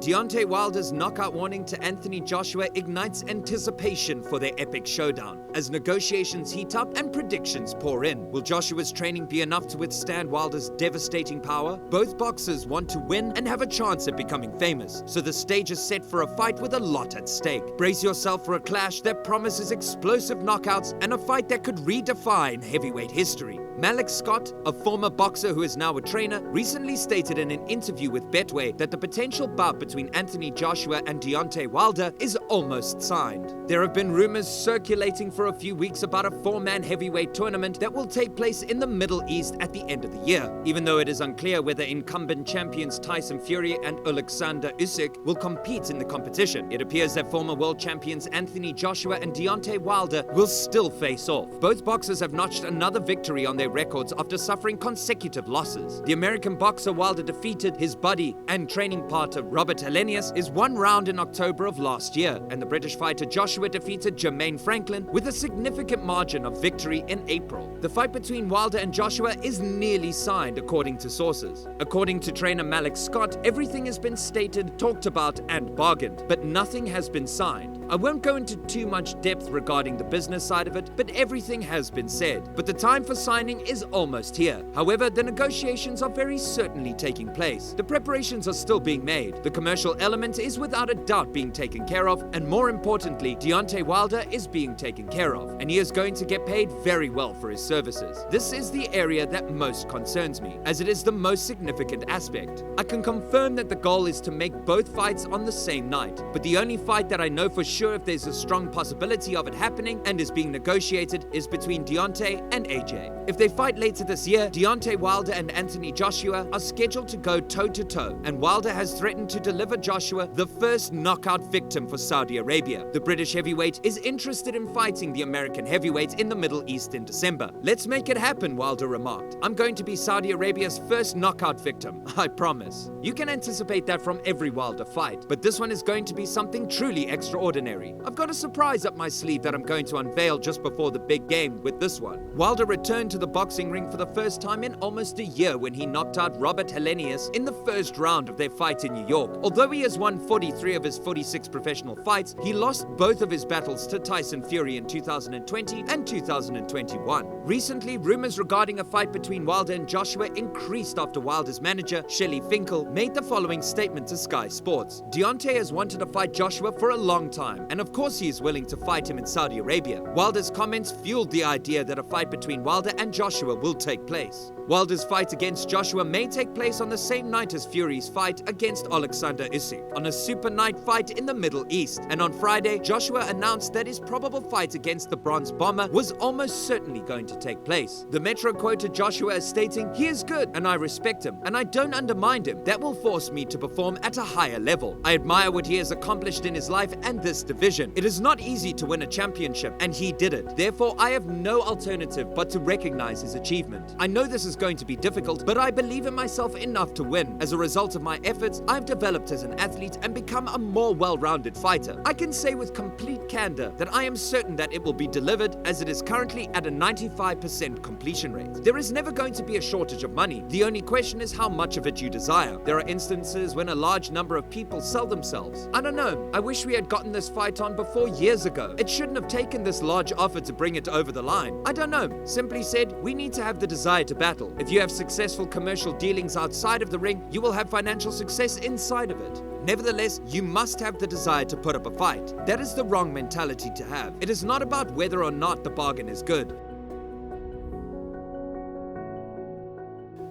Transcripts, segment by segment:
Deontay Wilder's knockout warning to Anthony Joshua ignites anticipation for their epic showdown as negotiations heat up and predictions pour in. Will Joshua's training be enough to withstand Wilder's devastating power? Both boxers want to win and have a chance at becoming famous, so the stage is set for a fight with a lot at stake. Brace yourself for a clash that promises explosive knockouts and a fight that could redefine heavyweight history. Malik Scott, a former boxer who is now a trainer, recently stated in an interview with Betway that the potential bout between Anthony Joshua and Deontay Wilder is almost signed. There have been rumors circulating for a few weeks about a four-man heavyweight tournament that will take place in the Middle East at the end of the year, even though it is unclear whether incumbent champions Tyson Fury and Oleksandr Usyk will compete in the competition. It appears that former world champions Anthony Joshua and Deontay Wilder will still face off. Both boxers have notched another victory on their records after suffering consecutive losses. The American boxer Wilder defeated his buddy and training partner Robert Helenius in one round in October of last year, and the British fighter Joshua defeated Jermaine Franklin with a significant margin of victory in April. The fight between Wilder and Joshua is nearly signed, according to sources. According to trainer Malik Scott, everything has been stated, talked about, and bargained, but nothing has been signed. I won't go into too much depth regarding the business side of it, but everything has been said. But the time for signing is almost here. However, the negotiations are very certainly taking place. The preparations are still being made. The commercial element is without a doubt being taken care of, and more importantly, Deontay Wilder is being taken care of, and he is going to get paid very well for his services. This is the area that most concerns me, as it is the most significant aspect. I can confirm that the goal is to make both fights on the same night, but the only fight that I know for sure if there's a strong possibility of it happening and is being negotiated is between Deontay and AJ. If they fight later this year, Deontay Wilder and Anthony Joshua are scheduled to go toe-to-toe, and Wilder has threatened to deliver Joshua the first knockout victim for Saudi Arabia. The British heavyweight is interested in fighting the American heavyweight in the Middle East in December. "Let's make it happen," Wilder remarked. "I'm going to be Saudi Arabia's first knockout victim, I promise." You can anticipate that from every Wilder fight, but this one is going to be something truly extraordinary. I've got a surprise up my sleeve that I'm going to unveil just before the big game with this one. Wilder returned to the boxing ring for the first time in almost a year when he knocked out Robert Helenius in the first round of their fight in New York. Although he has won 43 of his 46 professional fights, he lost both of his battles to Tyson Fury in 2020 and 2021. Recently, rumors regarding a fight between Wilder and Joshua increased after Wilder's manager, Shelley Finkel, made the following statement to Sky Sports. "Deontay has wanted to fight Joshua for a long time, and of course he is willing to fight him in Saudi Arabia." Wilder's comments fueled the idea that a fight between Wilder and Joshua will take place. Wilder's fight against Joshua may take place on the same night as Fury's fight against Oleksandr Usyk, on a super night fight in the Middle East. And on Friday, Joshua announced that his probable fight against the Bronze Bomber was almost certainly going to take place. The Metro quoted Joshua as stating, "He is good, and I respect him, and I don't undermine him. That will force me to perform at a higher level. I admire what he has accomplished in his life and this division. It is not easy to win a championship, and he did it. Therefore, I have no alternative but to recognize his achievement. I know this is going to be difficult, but I believe in myself enough to win. As a result of my efforts, I've developed as an athlete and become a more well-rounded fighter. I can say with complete candor that I am certain that it will be delivered, as it is currently at a 95% completion rate. There is never going to be a shortage of money. The only question is how much of it you desire. There are instances when a large number of people sell themselves. I don't know. I wish we had gotten this fight on before years ago. It shouldn't have taken this large offer to bring it over the line. I don't know. Simply said, we need to have the desire to battle. If you have successful commercial dealings outside of the ring, you will have financial success inside of it. Nevertheless, you must have the desire to put up a fight. That is the wrong mentality to have. It is not about whether or not the bargain is good.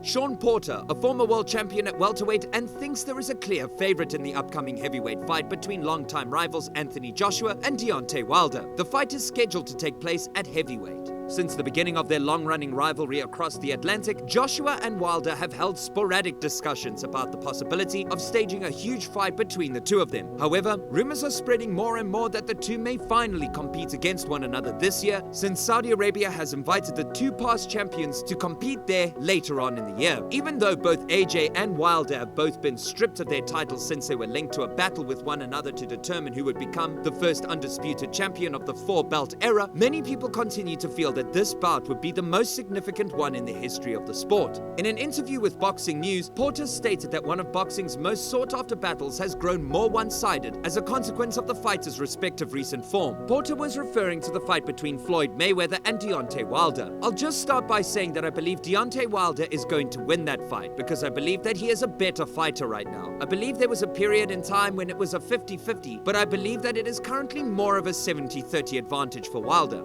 Sean Porter, a former world champion at welterweight, and thinks there is a clear favorite in the upcoming heavyweight fight between longtime rivals Anthony Joshua and Deontay Wilder. The fight is scheduled to take place at heavyweight. Since the beginning of their long-running rivalry across the Atlantic, Joshua and Wilder have held sporadic discussions about the possibility of staging a huge fight between the two of them. However, rumors are spreading more and more that the two may finally compete against one another this year, since Saudi Arabia has invited the two past champions to compete there later on in the year. Even though both AJ and Wilder have both been stripped of their titles since they were linked to a battle with one another to determine who would become the first undisputed champion of the four-belt era, many people continue to feel that this bout would be the most significant one in the history of the sport. In an interview with Boxing News, Porter stated that one of boxing's most sought-after battles has grown more one-sided as a consequence of the fighters' respective recent form. Porter was referring to the fight between Floyd Mayweather and Deontay Wilder. I'll just start by saying that I believe Deontay Wilder is going to win that fight because I believe that he is a better fighter right now. I believe there was a period in time when it was a 50-50, but I believe that it is currently more of a 70-30 advantage for Wilder.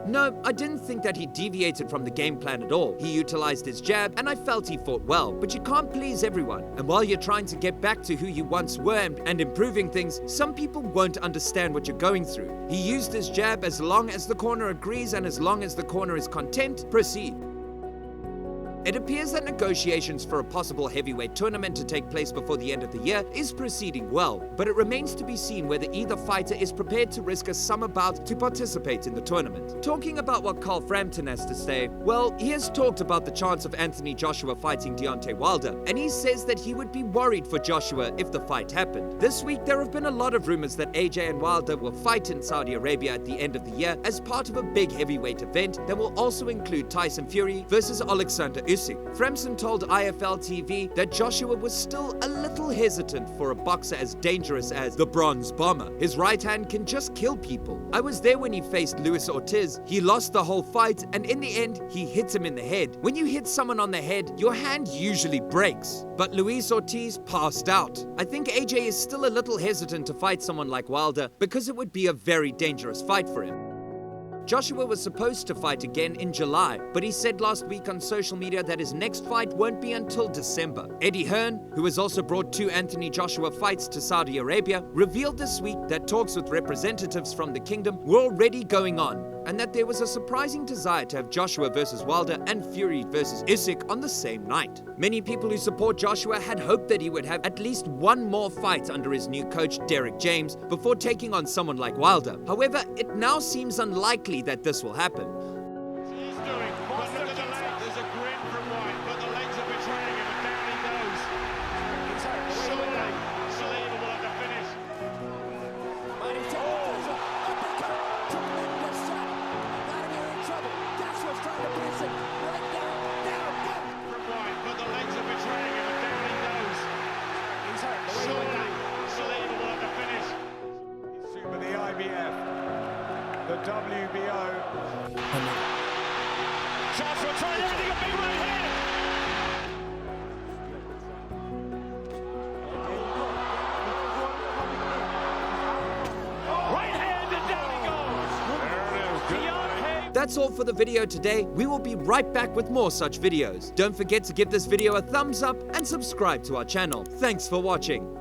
No, I didn't think that he deviated from the game plan at all. He utilized his jab, and I felt he fought well. But you can't please everyone. And while you're trying to get back to who you once were and improving things, some people won't understand what you're going through. He used his jab. As long as the corner agrees and as long as the corner is content, proceed. It appears that negotiations for a possible heavyweight tournament to take place before the end of the year is proceeding well, but it remains to be seen whether either fighter is prepared to risk a summer bout to participate in the tournament. Talking about what Carl Frampton has to say, well, he has talked about the chance of Anthony Joshua fighting Deontay Wilder, and he says that he would be worried for Joshua if the fight happened. This week, there have been a lot of rumors that AJ and Wilder will fight in Saudi Arabia at the end of the year as part of a big heavyweight event that will also include Tyson Fury versus Oleksandr Usyk. Frampton told IFL TV that Joshua was still a little hesitant for a boxer as dangerous as the Bronze Bomber. His right hand can just kill people. I was there when he faced Luis Ortiz. He lost the whole fight, and in the end, he hit him in the head. When you hit someone on the head, your hand usually breaks. But Luis Ortiz passed out. I think AJ is still a little hesitant to fight someone like Wilder because it would be a very dangerous fight for him. Joshua was supposed to fight again in July, but he said last week on social media that his next fight won't be until December. Eddie Hearn, who has also brought 2 Anthony Joshua fights to Saudi Arabia, revealed this week that talks with representatives from the kingdom were already going on, and that there was a surprising desire to have Joshua versus Wilder and Fury versus Usyk on the same night. Many people who support Joshua had hoped that he would have at least one more fight under his new coach Derek James before taking on someone like Wilder. However, it now seems unlikely that this will happen. He's doing, but look at the legs. There's a grin from Whyte, but the legs are betraying him, and down he goes. Surely, unbelievable at the finish. From Whyte, but the legs are betraying him, and down he goes. Surely, unbelievable at the finish. Super the IBF. The WBO. Joshua trying everything, a big right hand. Right hand and down he goes. There it is. That's all for the video today. We will be right back with more such videos. Don't forget to give this video a thumbs up and subscribe to our channel. Thanks for watching.